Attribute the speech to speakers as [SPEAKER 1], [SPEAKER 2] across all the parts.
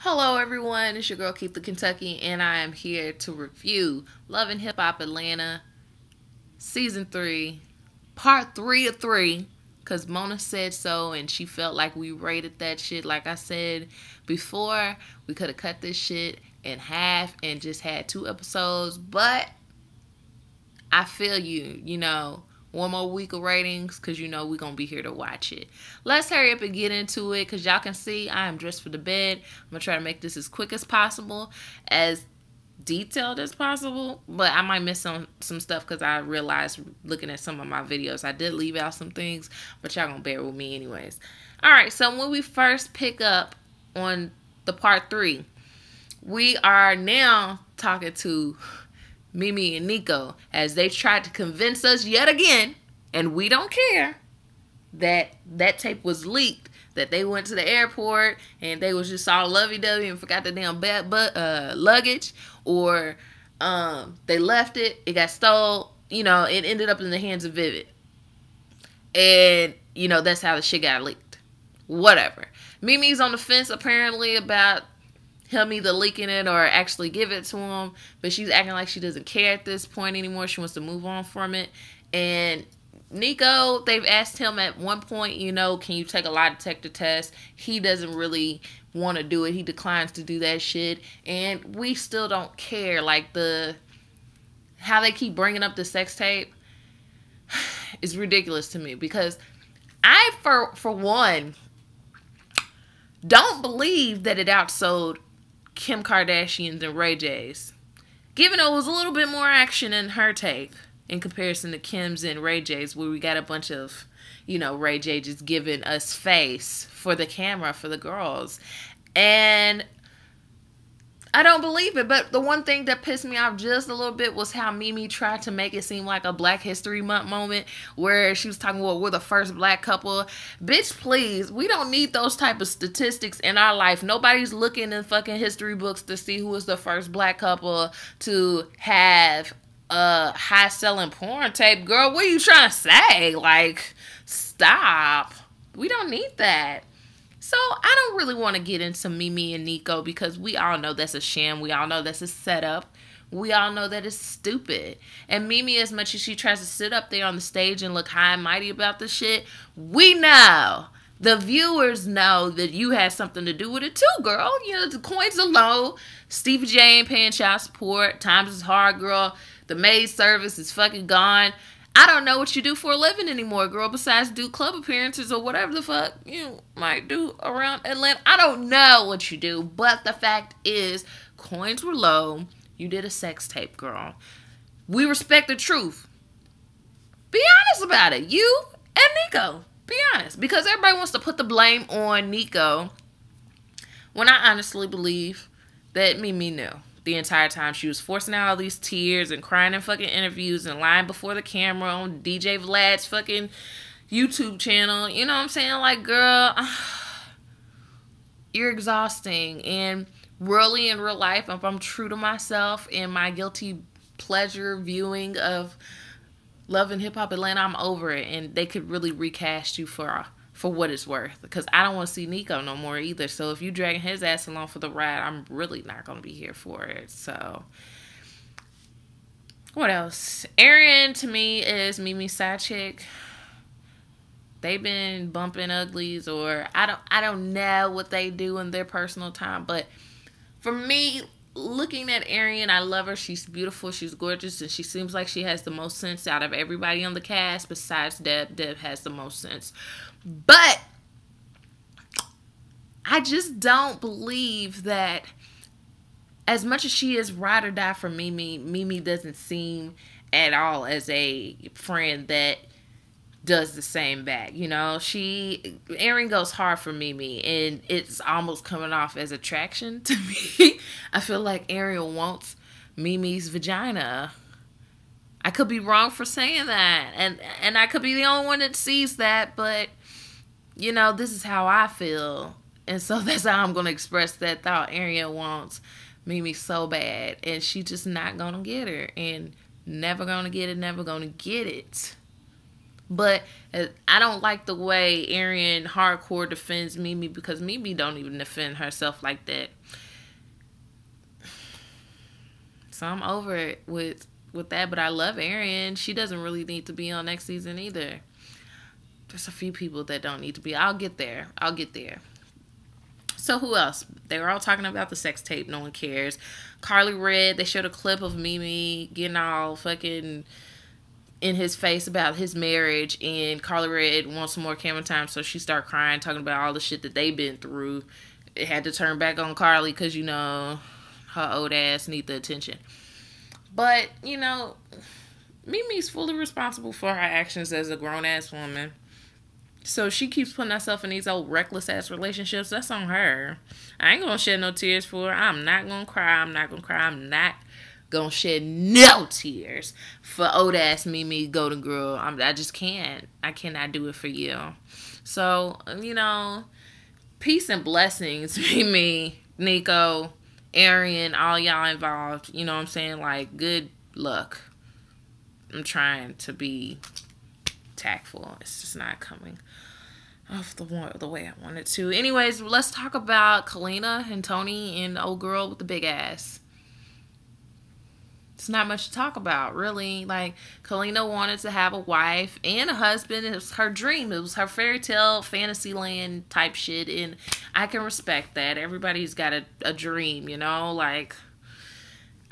[SPEAKER 1] Hello everyone, it's your girl Keith the Kentucky, and I am here to review Love and Hip Hop Atlanta Season 3, Part 3 of 3, because Mona said so and she felt like we rated that shit. Like I said before, we could have cut this shit in half and just had 2 episodes, but I feel you, one more week of ratings, because we're going to be here to watch it. Let's hurry up and get into it, because y'all can see I am dressed for the bed. I'm going to try to make this as quick as possible, as detailed as possible, but I might miss some stuff, because I realized looking at some of my videos, I did leave out some things, but y'all going to bear with me anyways. Alright, so when we first pick up on the part 3, we are now talking to Mimi and Nico, as they tried to convince us yet again, and we don't care, that tape was leaked, that they went to the airport and they was just all lovey-dovey and forgot the damn luggage, or they left it got stole, it ended up in the hands of Vivid, and that's how the shit got leaked. Whatever. Mimi's on the fence apparently about him either leaking it or actually give it to him, but she's acting like she doesn't care at this point anymore. She wants to move on from it. And Nico, they've asked him at one point, can you take a lie detector test? He doesn't really want to do it. He declines to do that shit, and we still don't care. Like, how they keep bringing up the sex tape is ridiculous to me, because I, for one, don't believe that it outsold Kim Kardashian's and Ray J's, given it was a little bit more action in her tape in comparison to Kim's and Ray J's, where we got a bunch of, Ray J just giving us face for the camera for the girls. And I don't believe it. But the one thing that pissed me off just a little bit was how Mimi tried to make it seem like a Black History Month moment, where she was talking about, we're the first black couple. Bitch, please. We don't need those type of statistics in our life. Nobody's looking in fucking history books to see who was the first black couple to have a high-selling porn tape. Girl, what are you trying to say? Like, stop. We don't need that. So, I don't really want to get into Mimi and Nico, because we all know that's a sham. We all know that's a setup. We all know that it's stupid. And Mimi, as much as she tries to sit up there on the stage and look high and mighty about the shit, we know, the viewers know, that you had something to do with it too, girl. The coins are low. Stevie J ain't paying child support. Times is hard, girl. The maid service is fucking gone. I don't know what you do for a living anymore, girl, besides do club appearances or whatever the fuck you might do around Atlanta. I don't know what you do, but the fact is, coins were low. You did a sex tape, girl. We respect the truth. Be honest about it. You and Nico. Be honest. Because everybody wants to put the blame on Nico, when I honestly believe that Mimi knew the entire time. She was forcing out all these tears and crying in fucking interviews and lying before the camera on DJ Vlad's fucking YouTube channel. You know what I'm saying? Like, girl, you're exhausting. And really, in real life, if I'm true to myself in my guilty pleasure viewing of Love and Hip Hop Atlanta, I'm over it. And they could really recast you for what it's worth, because I don't want to see Nico no more either. So if you dragging his ass along for the ride, I'm really not going to be here for it. So what else? Aryan, to me, is Mimi's side chick. They've been bumping uglies, or I don't know what they do in their personal time, but for me, looking at Aryan, I love her. She's beautiful, she's gorgeous, and she seems like she has the most sense out of everybody on the cast besides Deb. Deb has the most sense. But I just don't believe that, as much as she is ride or die for Mimi, Mimi doesn't seem at all as a friend that does the same back. Aryan goes hard for Mimi, and it's almost coming off as attraction to me. I feel like Aryan wants Mimi's vagina. I could be wrong for saying that, and I could be the only one that sees that, but this is how I feel, and so that's how I'm going to express that thought. Aryan wants Mimi so bad, and she's just not going to get her, and never going to get it, never going to get it. But I don't like the way Aryan hardcore defends Mimi, because Mimi don't even defend herself like that. So I'm over it with that, but I love Aryan. She doesn't really need to be on next season either. There's a few people that don't need to be. I'll get there. So who else? They were all talking about the sex tape. No one cares. Carly Red, they showed a clip of Mimi getting all fucking in his face about his marriage, and Carly Red wants some more camera time, so she started crying, talking about all the shit that they've been through. It had to turn back on Carly because, you know, her old ass need the attention. But, you know, Mimi's fully responsible for her actions as a grown-ass woman. So she keeps putting herself in these old reckless-ass relationships. That's on her. I ain't gonna shed no tears for her. I'm not gonna cry. I'm not gonna shed no tears for old-ass Mimi Golden Girl. I just can't. I cannot do it for you. So, you know, peace and blessings, Mimi, Nico, Aryan, all y'all involved. You know what I'm saying? Like, good luck. I'm trying to be tactful. It's just not coming off the way I wanted to. Anyways, let's talk about Kalina and Tony and the old girl with the big ass. It's not much to talk about, really. Like, Kalina wanted to have a wife and a husband. It was her dream. It was her fairy tale, fantasy land type shit, and I can respect that. Everybody's got a dream, you know? Like,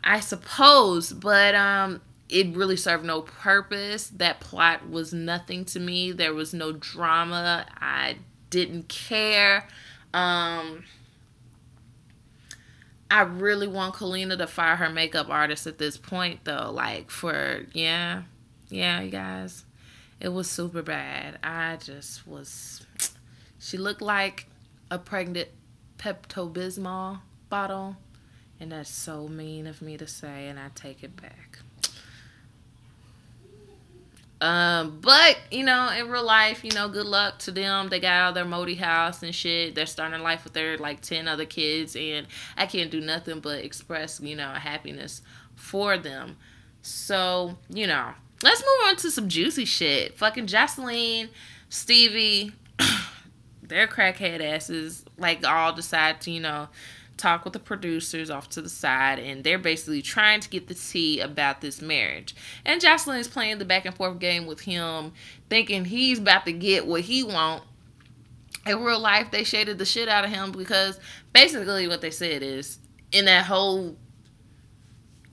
[SPEAKER 1] I suppose, but it really served no purpose. That plot was nothing to me. There was no drama. I didn't care. I really want Kalina to fire her makeup artist at this point, though. Like, yeah, you guys. It was super bad. She looked like a pregnant Pepto-Bismol bottle. And that's so mean of me to say, and I take it back. But, you know, in real life, you know, good luck to them. They got out of their Modi house and shit. They're starting life with their, like, 10 other kids. And I can't do nothing but express, you know, happiness for them. So, you know, let's move on to some juicy shit. Fucking Jocelyn, Stevie, their crackhead asses, like, all decide to, you know, talk with the producers off to the side, and they're basically trying to get the tea about this marriage. And Jocelyn is playing the back and forth game with him, thinking he's about to get what he wants. In real life, they shaded the shit out of him, because basically what they said is, in that whole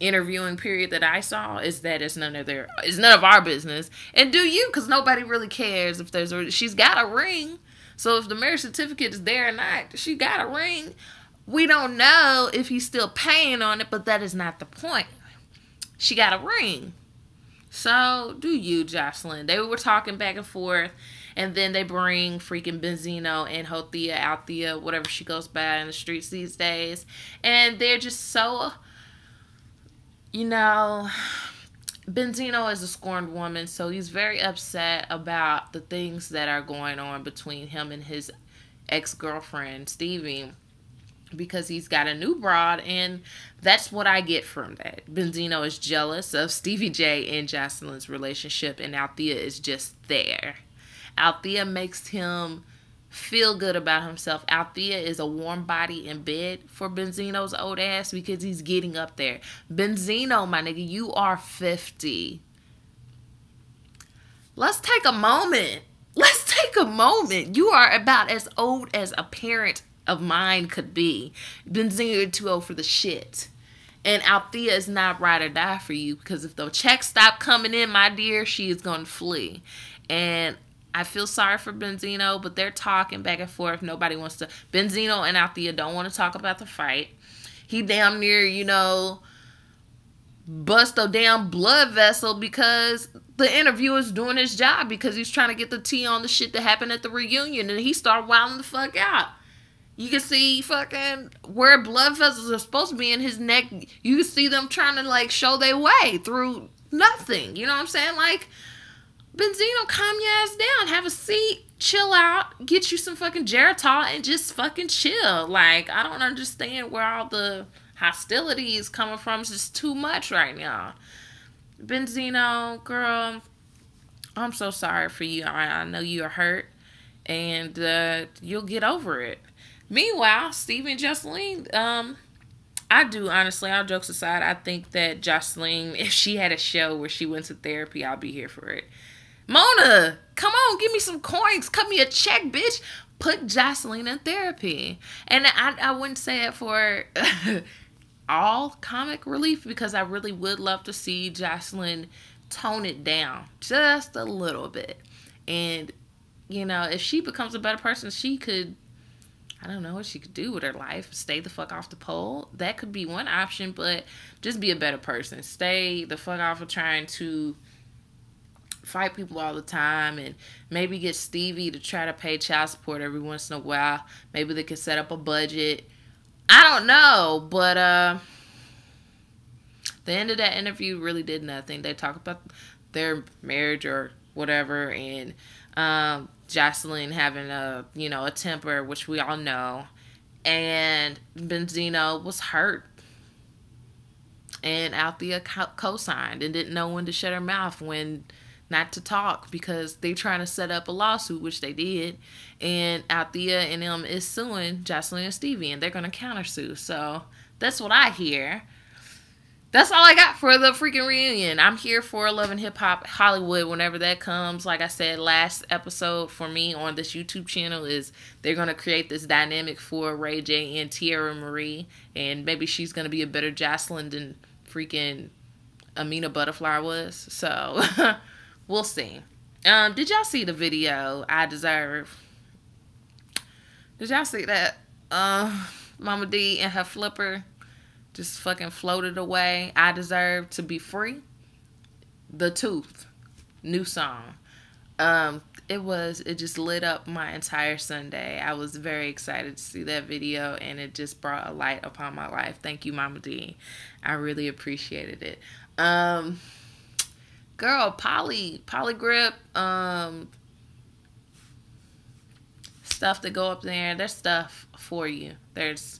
[SPEAKER 1] interviewing period that I saw, is that it's none of our business. And do you, because nobody really cares if she's got a ring. So if the marriage certificate is there or not, she got a ring. We don't know if he's still paying on it, but that is not the point. She got a ring. So, do you, Jocelyn? They were talking back and forth, and then they bring freaking Benzino and Althea, whatever she goes by in the streets these days. And they're just so, you know, Benzino is a scorned woman, so he's very upset about the things that are going on between him and his ex-girlfriend, Stevie, because he's got a new broad, and that's what I get from that. Benzino is jealous of Stevie J and Jocelyn's relationship, and Althea is just there. Althea makes him feel good about himself. Althea is a warm body in bed for Benzino's old ass, because he's getting up there. Benzino, my nigga, you are 50. Let's take a moment. You are about as old as a parent of mine could be. Benzino too old for the shit. And Althea is not ride or die for you, because if the checks stop coming in, my dear, she is going to flee. And I feel sorry for Benzino, but they're talking back and forth. Nobody wants to. Benzino and Althea don't want to talk about the fight. He damn near, you know, bust a damn blood vessel because the interviewer's doing his job, because he's trying to get the tea on the shit that happened at the reunion, and he started wilding the fuck out. You can see fucking where blood vessels are supposed to be in his neck. You can see them trying to, like, show their way through nothing. You know what I'm saying? Like, Benzino, calm your ass down. Have a seat. Chill out. Get you some fucking Geritol and just fucking chill. Like, I don't understand where all the hostility is coming from. It's just too much right now. Benzino, girl, I'm so sorry for you. I know you're hurt, and you'll get over it. Meanwhile, Stevie and Jocelyn, I do, honestly, all jokes aside, I think that Jocelyn, if she had a show where she went to therapy, I'll be here for it. Mona, come on, give me some coins. Cut me a check, bitch. Put Jocelyn in therapy. And I wouldn't say it for all comic relief, because I really would love to see Jocelyn tone it down just a little bit. And, you know, if she becomes a better person, she could, I don't know what she could do with her life. Stay the fuck off the pole. That could be one option, but just be a better person. Stay the fuck off of trying to fight people all the time, and maybe get Stevie to try to pay child support every once in a while. Maybe they could set up a budget. I don't know, but the end of that interview really did nothing. They talk about their marriage or whatever, and Jocelyn having a temper, which we all know, and Benzino was hurt, and Althea co-signed and didn't know when to shut her mouth, when not to talk, because they trying to set up a lawsuit, which they did, and Althea and them is suing Jocelyn and Stevie, and they're gonna countersue. So that's what I hear. That's all I got for the freaking reunion. I'm here for Love and Hip Hop Hollywood whenever that comes. Like I said, last episode for me on this YouTube channel is they're going to create this dynamic for Ray J and Tierra Marie. And maybe she's going to be a better Jocelyn than freaking Amina Butterfly was. So, we'll see. Did y'all see the video, I Deserve? Did y'all see that? Mama D and her flipper just fucking floated away. I Deserve to Be Free. The Tooth. New song. It just lit up my entire Sunday. I was very excited to see that video, and it just brought a light upon my life. Thank you, Mama D. I really appreciated it. Girl, Polygrip, stuff that go up there, there's stuff for you. There's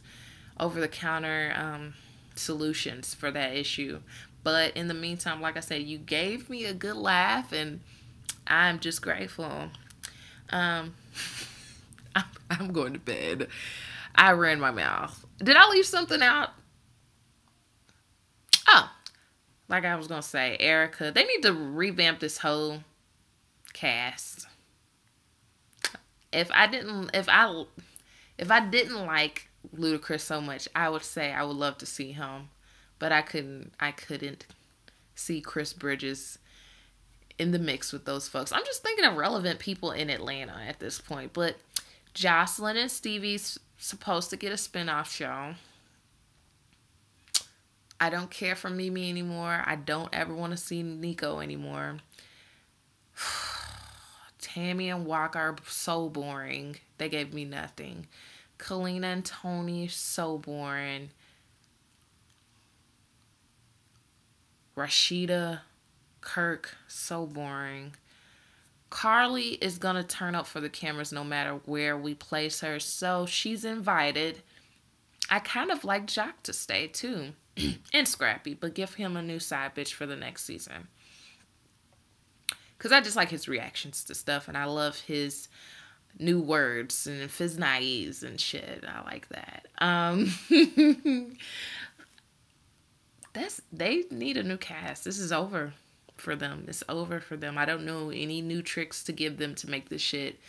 [SPEAKER 1] over-the-counter solutions for that issue. But in the meantime, like I said, you gave me a good laugh, and I'm just grateful. I'm going to bed. I ran my mouth. Did I leave something out? Oh, like I was gonna say, Erica. They need to revamp this whole cast. If I didn't like Ludacris so much, I would say I would love to see him, but I couldn't see Chris Bridges in the mix with those folks. I'm just thinking of relevant people in Atlanta at this point. But Jocelyn and Stevie's supposed to get a spinoff show. I don't care for Mimi anymore. I don't ever want to see Nico anymore. Tammy and Walker are so boring. They gave me nothing. Kalina and Tony, so boring. Rashida, Kirk, so boring. Carly is going to turn up for the cameras no matter where we place her, so she's invited. I kind of like Jock to stay too. And Scrappy, but give him a new side bitch for the next season. Because I just like his reactions to stuff, and I love his new words and fizz-naives and shit. I like that. They need a new cast. This is over for them. It's over for them. I don't know any new tricks to give them to make this shit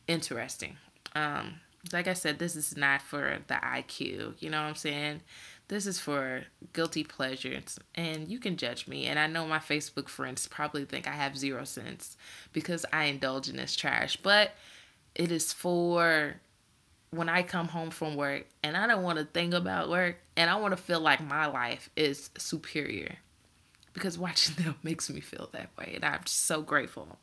[SPEAKER 1] interesting. Like I said, this is not for the IQ. You know what I'm saying? This is for guilty pleasures, and you can judge me. And I know my Facebook friends probably think I have 0 sense because I indulge in this trash. But it is for when I come home from work and I don't want to think about work and I want to feel like my life is superior, because watching them makes me feel that way, and I'm just so grateful.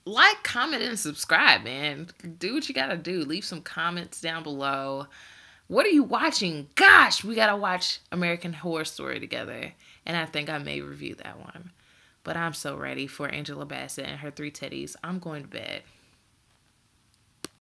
[SPEAKER 1] Like, comment, and subscribe, man. Do what you gotta do. Leave some comments down below. What are you watching? Gosh, we gotta watch American Horror Story together, and I think I may review that one. But I'm so ready for Angela Bassett and her 3 teddies. I'm going to bed.